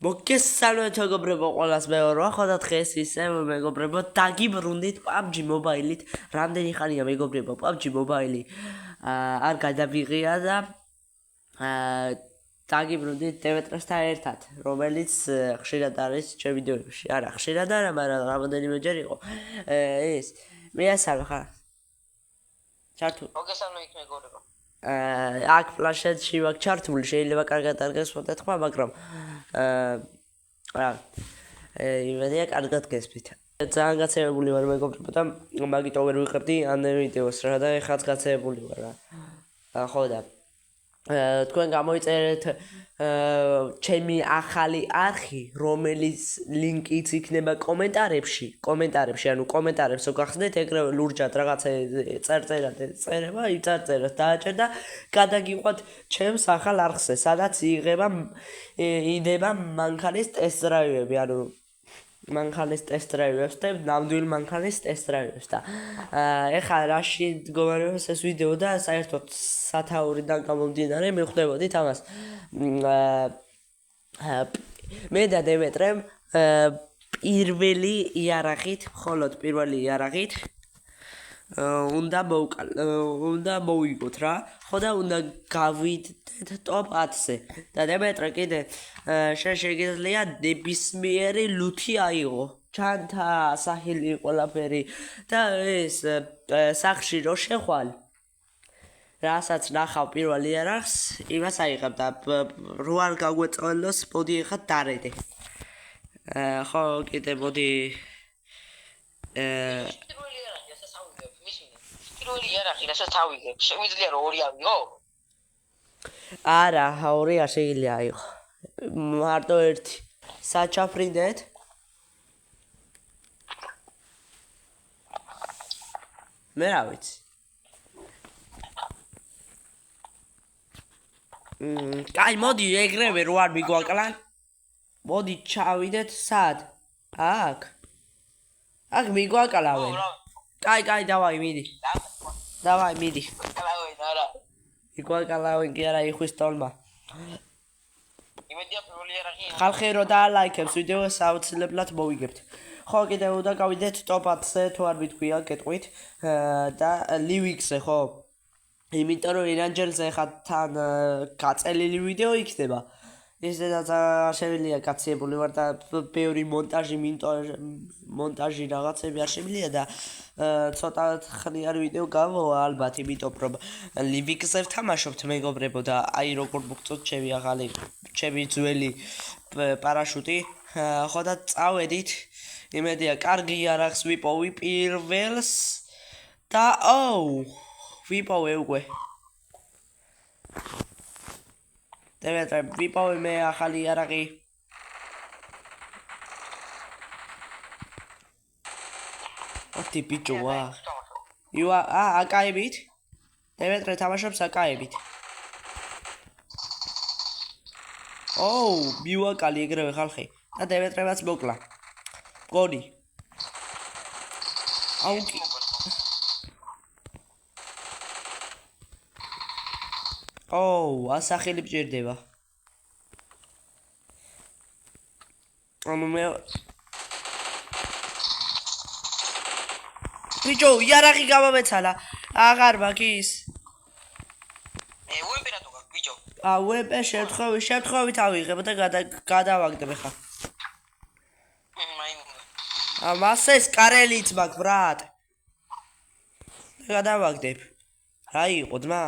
მოგესალმებით მეგობრებო, ყველას მეორეა, ხოდა დღეს ისე მეგობრებო, დაგიბრუნდით PUBG Mobile-ით. რამდენი ხანია მეგობრებო, PUBG Mobile-ი არ გადავიღია და დაგიბრუნდით დემეტრესთან ერთად, რომელიც ხშირად არის ჩემ ვიდეოებში. არა, ხშირად არა, მაგრამ რამოდენიმეჯერ იყო. ეს მეასალმე ხარ. ჩართული. მოგესალმებით მეგობრებო. აქ პლანშეტში ვაკ ჩართული, შეიძლება კარგად არგეს მოდეთქვა, მაგრამ იმედია კარგად გესმით. ძალიან გაცემებული ვარ მეგობრებო და მაგიტომ ვერ ვიღებდი ამ ვიდეოს რა და ეხლაც გაცემებული ვარ რა. ხო და თქვენ გამოიწერეთ ჩემი ახალი არხი, რომელიც ლინკიც იქნება კომენტარებში, ანუ კომენტარებს გახსნით, ეგრევე ლურჯად რაღაცა წერება, იწარწეროთ დააჭერ და გადაგიყვათ ჩემს ახალ არხზე, სადაც იდება მანქანის ტესტ-დრაივები, ანუ მანქანის ტესტ-დრაივებს და ნამდვილ მანქანის ტესტ-დრაივებს და ეხლა რაში მდგომარეობს ეს ვიდეო და საერთოდ სათაურიდან გამომდინარე მივხვდებოდით ამას. მე და დემეტრემ პირველი იარაღით უნდა მოვიგოთ რა. ხო და უნდა გავიდეთ ტოპ 10-ზე. და დემეტრე კიდე შეგიძლია ნებისმიერი ლუთი აიღო. ჩანთა, სახელი, ყველაფერი და ეს სახში რო შეხვალ რასაც ნახავ პირველ იარაღს, იმას აიღებ და რო არ გაგვეწონოს, მოდი ახლა დარედე. ხო, კიდე მოდი პირველი იარაღი, რასაც ავიღებ, შემიძლია რომ ორი ავიღო? არა, ორი არ შეიძლება აიღო. მარტო ერთი. საჩაფრინდეთ? მე რა ვიცი. კაი, მოდი ეგრევე რო არ მიგვაკლან. მოდი ჩავიდეთ სად? აქ. აქ მიგვაკლავენ. კაი, დავაი, მიდი. დავაი, მიდი. კალავენ არა. მიგვაკლავენ კი არა იხვის ტოლმა. იმედია პირველი იარაღი. ხალხი რო დაალაიქებს ვიდეოს აუცილებლად მოვიგებთ. ხო, კიდე უნდა გავიდეთ ტოპ 10-ზე, თუ არ მითქვია, გეტყვით და ლივიქზე, ხო? იმიტომ რომ ირანჯელზე ხა თან გაწელილი ვიდეო იქნება. ისედაც შემიძლია გაცემული ვარ და ბევრი მონტაჟი რაღაცები არ შემიძლია და ცოტა ხნიარი ვიდეო გამოვა ალბათ, იმიტომ რომ ლივიქზე ვთამაშობთ მეგობრებო და აი როგორ მოგწონთ ჩემი ძველი პარაშუტი. ხო და წავედით. იმედია კარგი იარაღს ვიპოვი პირველს და ვიპოვე უკვე. დემეტრე, ვიპოვე მე ახალი იარაღი. ათი ბიჭო ვა. აკაებით? დემეტრე თამაშობს აკაებით. მივაკალი ეგრევე ხალხი. და დემეტრემაც მოკლა. მგონი. ასახელი მჭირდება. ანუ მე ბიჭო, იარაღი გამომეცალა. აღარ მაგის. უეპერა თუ გაქვს ბიჭო? უეპე შემთხვევით ავიღებ და გადავაგდებ ხა. მასეს კარელიც მაქვს ბრატ. გადავაგდებ. რა იყო ძმა?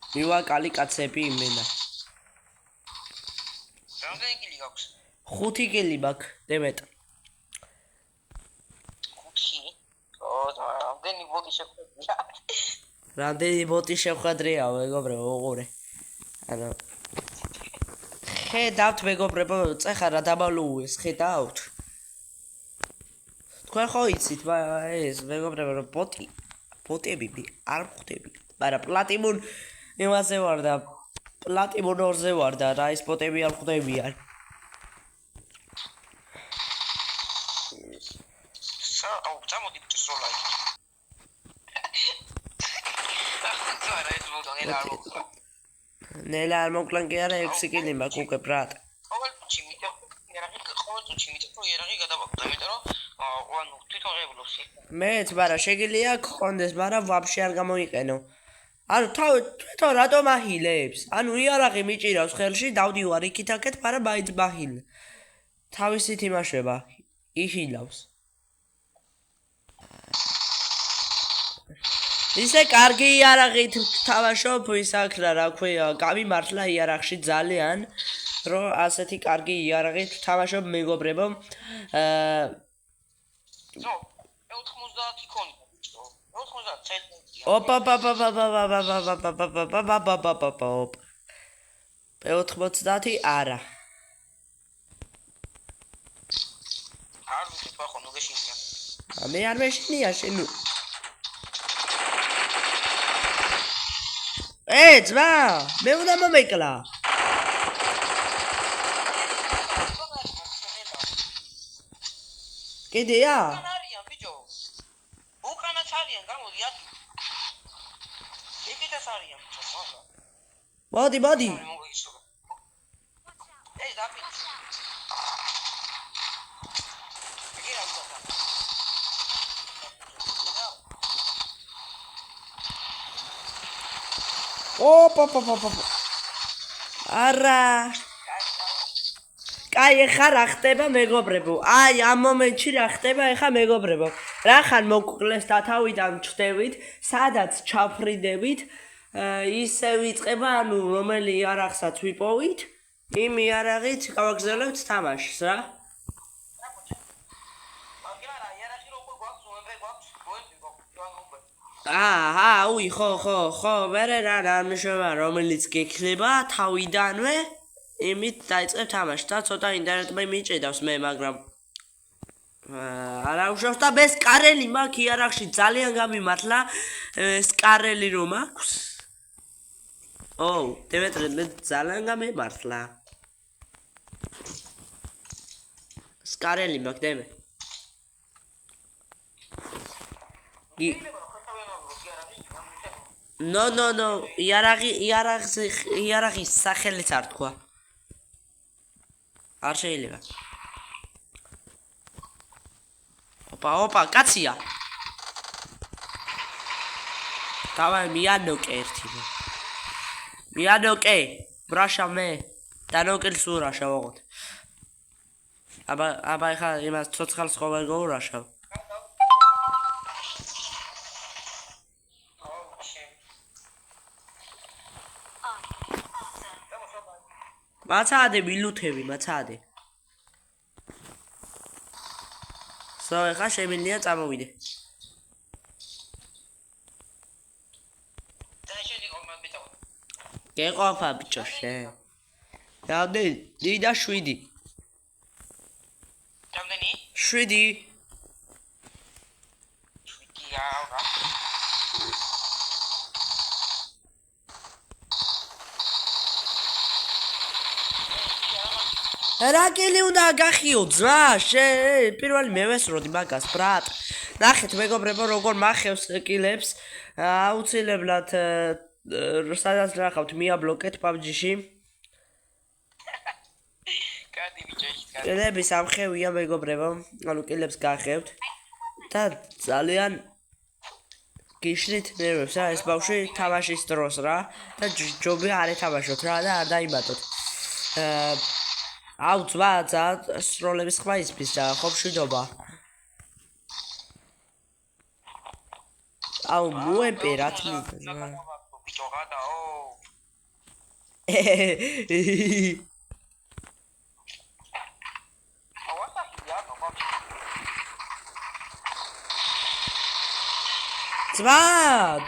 მივაკალი კაცები იმენა. რამდენი კილი გაქვს? 5 კილი მაქვს, დემეტრ. 5? რამდენი ბოტი შეხვედრია? რამდენი ბოტი შეხვედრია, მეგობრებო, უყურე. ანუ ხედავთ მეგობრებო, წეხა რა დამალუეს, ხედავთ. თქვენ ხო იცით, ეს მეგობრებო, რომ ბოტები არ ხვდები, მაგრამ პლატინუმ იმაზე ვარ და პლატინუმ 2-ზე ვარ და რა ის ბოტები არ ხვდებიან. წამოდი ბჭოს როლაი. ნელა არ მოკლან კი არა 6 კილი მაქვს უკვე ბრატ. ყოველ წუთში მიწევ იარაღი გადავაგდო, იმიტომ რომ ანუ თვითონ ღებულობსი. მეც მარა შეგიძლია გქონდეს, მაგრამ ვაფშე არ გამოიყენო. ანუ თვითონ რატომ აჰილებს? ანუ იარაღი მიჭირავს ხელში, დავდივარ იქით აქეთ, მაგრამ მაინც მაჰილ. თავისით იმაშება, იხილავს. ისე კარგი იარაღით თამაშობ, ისაქრა რა ქვია, გამიმართლა იარაღში ძალიან, რომ ასეთი კარგი იარაღით თამაშობ მეგობრებო. ნო, 90 იქონია, ბიჭო. 90 წელი. ოპა. 90 არა. არ ვიცი, ხო, ნუ გეშინია. მე არ მეშინია შენ. ძმა, მე უნდა მომეკლა. კიდეა? არიან, ბიჭო. უკანაც არიან, გამოდი აქ. იქითაც არიან, ბიჭო, მაგრამ. მოდი. ეს დაფი. იგი რა უწევდა? ოპა. არა. აი ეხა რა ხდება მეგობრებო? აი ამ მომენტში რა ხდება ეხა მეგობრებო? რახან მოკლეს დათავიდან ჩდებით, სადაც ჩაფრიდებით, ისე ვიწყება, ანუ რომელი იარაღსაც ვიპოვით, იმ იარაღით გავაგზავნებთ თამაშს რა. უი, ხო, მერე რა მნიშვნელობა რომელიც გექნება თავიდანვე იმით დაიწყებ თამაშს და ცოტა ინტერნეტმა მიჭედავს მე, მაგრამ არა უშავს და მე სკარელი მაქვს იარაღში ძალიან გამიმართლა სკარელი რომ აქვს. დემეტრე მე ძალიან გამიმართლა. სკარელი მაქვს დემე. No, იარაღის სახელიც არ თქვა. არ შეიძლება. ოპა, კაცია. დავაი მიანოკე ერთი. მიანოკე, ბრაშა მე. დანოკელს ურაშა ვაღოთ. აბა ეხა იმას ცოცხალს ყოველ გოურაშავ. მაცადე მილუთები, მაცადე. ეხა შემიძლია წამოვიდე. გეყოფა ბიჭო შენ. რამდენი და 7. რამდენი? 7. 7 არა. რა კილი უნდა გახიო ძმა, შენ პირველი მე ვესროდი მაგას, ბრატ. ნახეთ მეგობრებო, როგორ მახევს კილებს. აუცილებლად სადაც ნახავთ მიაბლოკეთ PUBG-ში. კადი ბიჭო, კილები სამხევია მეგობრებო, ანუ კილებს გახევთ და ძალიან გიშლით ნერვებს რა ეს ბავშვი თამაშის დროს რა და ჯობია არ ეთამაშოთ რა და არ დაიბატოთ. ძმა, სროლების ხმა ისმის და ხო მშვიდობა. მოემპე რა თქმა ბიჭო, გადაო. ძმა,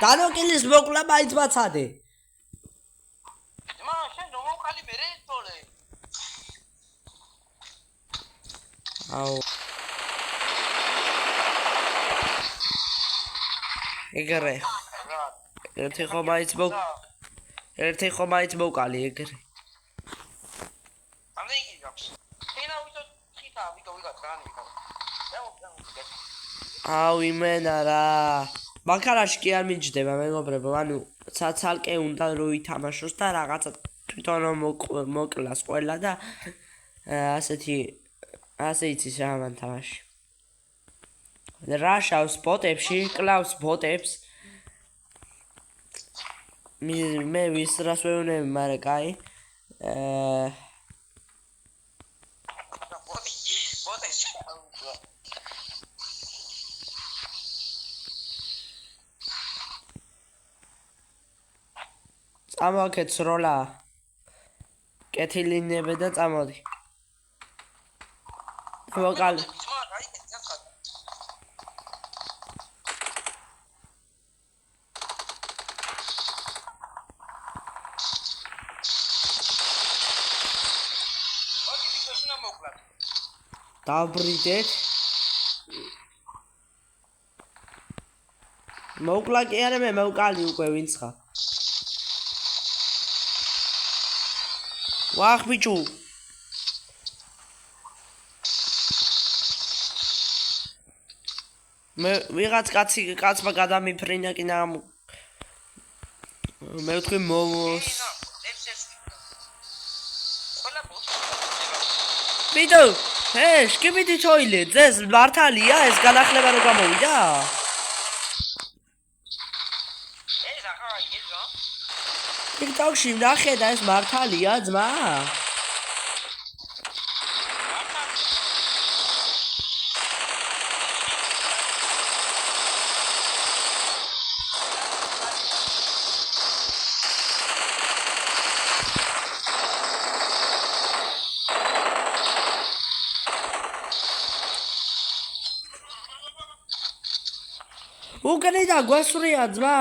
დანოკილის მოკლა მაინც მაცადე. ძმა, შენ რომ მოვყალი მე რე? ეგრე. ერთი ხომ მაინც მოვყალი ეგრე. ამდენი გაქვს. ენა ვიტო ვიგა განი ვიგა. იმენა რა. ბაქარაში კი არ მიჯდება მეგობრებო, ანუ ცალკე უნდა რომ ითამაშოს და რაღაცა თვითონ რომ მოკლას ყველა და ასე იცის რა მან თამაში. რა შავს ბოტებში, კლავს ბოტებს. მე ვის რას ვეუბნები, მაგრამ კაი. წამოვაკეთ სროლა. კეთილინებე და წამოდი. ვოკალი. დაბრიდეთ. მოკლა კი არა მე მოვკალი უკვე ვინც ხარ. ვახ ბიჭო. მე ვიღაც კაცმა გადამიფრინა კი ნამ მე ვთქვი მომოს. ბიჭო, შკიბიდი თოილეტ, ეს მართალია ეს განახლება რო გამოვიდა? ეს ახლა იზო. TikTok-ში ნახე და ეს მართალია ძმა? უკენი და გვასურია ძმა?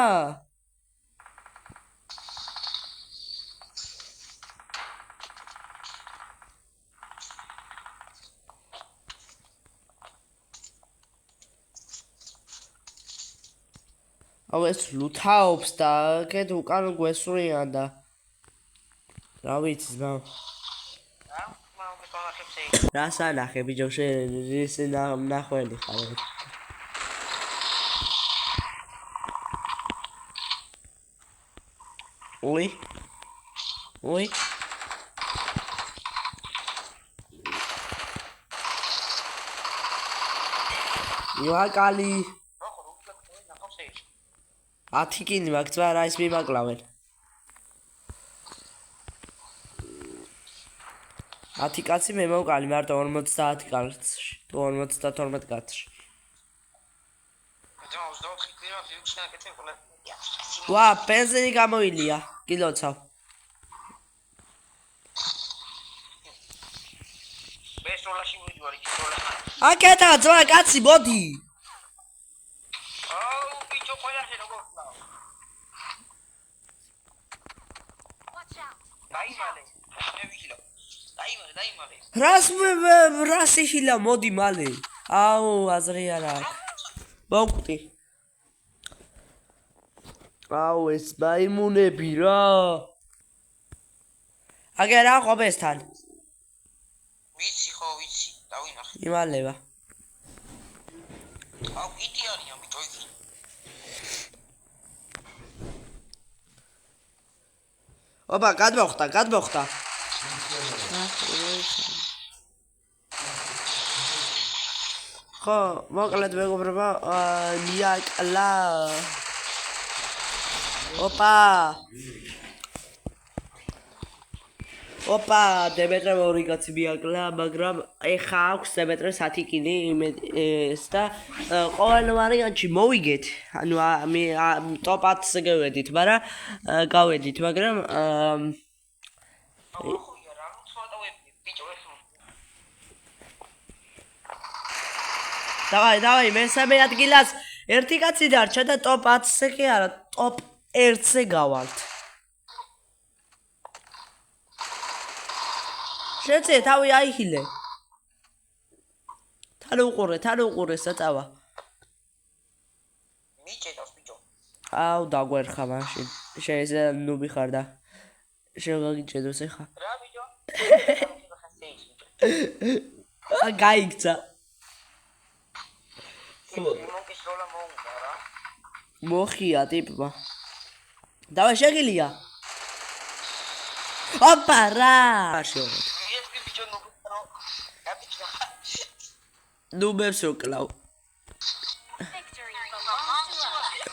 აუ ეს ლუთაობს და კეთ უკან გვესურიან და რა ვიცი ძმა? რას ანახე ბიჭო შენ ის ნახველი ხარ? Oi. იოაკალი. ათიკინი მაგცვა რა ის მიმაკლავენ. 10 კაცი მე მოვკალი მარტო 50 კაცში, 52 კაცში. ვა, პენზენი გამოილია. კილოცავ. ბესოლაში ვიდვარი კილოლა. აკეთა ძმა კაცი მოდი. აუ ბიჭო ყველასე როგორ ხლავ? დაიმალე. მე ვიხილო. დაიმალე. რას იხილა მოდი მალე. აუ აზრი არა აქვს. მოვკვდი. აუ ეს მაიმუნები რა. აგე რა ყოფესთან? ვიცი, დავინახე. იმალება. აუ იტი არიან ბიჭო იგი. ოპა, გადმოხტა. ხო, მოკლედ მეგობრებო, მიაკლა. ოპა, დემეტრე ორი კაცი მიაკლა, მაგრამ ეხა აქვს დემეტრე 10 კილი ეს და ყოველ ვარიანტში მოვიგეთ. ანუ მე ტოპ 10-ზე გავედით, გავედით, მაგრამ დავაი, მესამე ადგილას ერთი კაცი დარჩა და ტოპ 10-ზე კი არა, ტოპ 1-ზე გავალთ. შეცე თავი აიხილე. თან უყურე საწავა. მიჭედავს ბიჭო. აუ დაგვერხა მაშინ. შეიძლება ნუბი ხარ და შეგაგიჭედოს ეხა. რა ბიჭო? გაიქცა. მოკის როლა მოუნდა რა. მოხია ტიპმა. დავай შეგილია. ოპა რა. შევეთ. ეს ბიჭო ნუ რო აბიჭო. ნუბებს რო კლავ.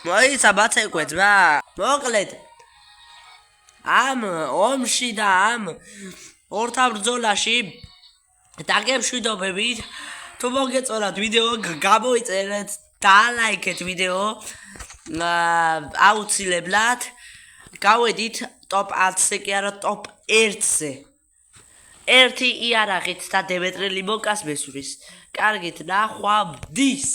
მოიცა ბაცეკვეთ რა. მოკლედ. ამ ომში და ამ ორთაბრძოლაში დაგემშვიდობებით. თუ მოგეწონათ ვიდეო, გამოიწერეთ, დალაიქეთ ვიდეო. აუცილებლად გავედით ტოპ 10-ზე კი არა ტოპ 1-ზე. ერთი იარაღით და დემეტრე ლიმონკას მესვრის. კარგით ნახვამდის.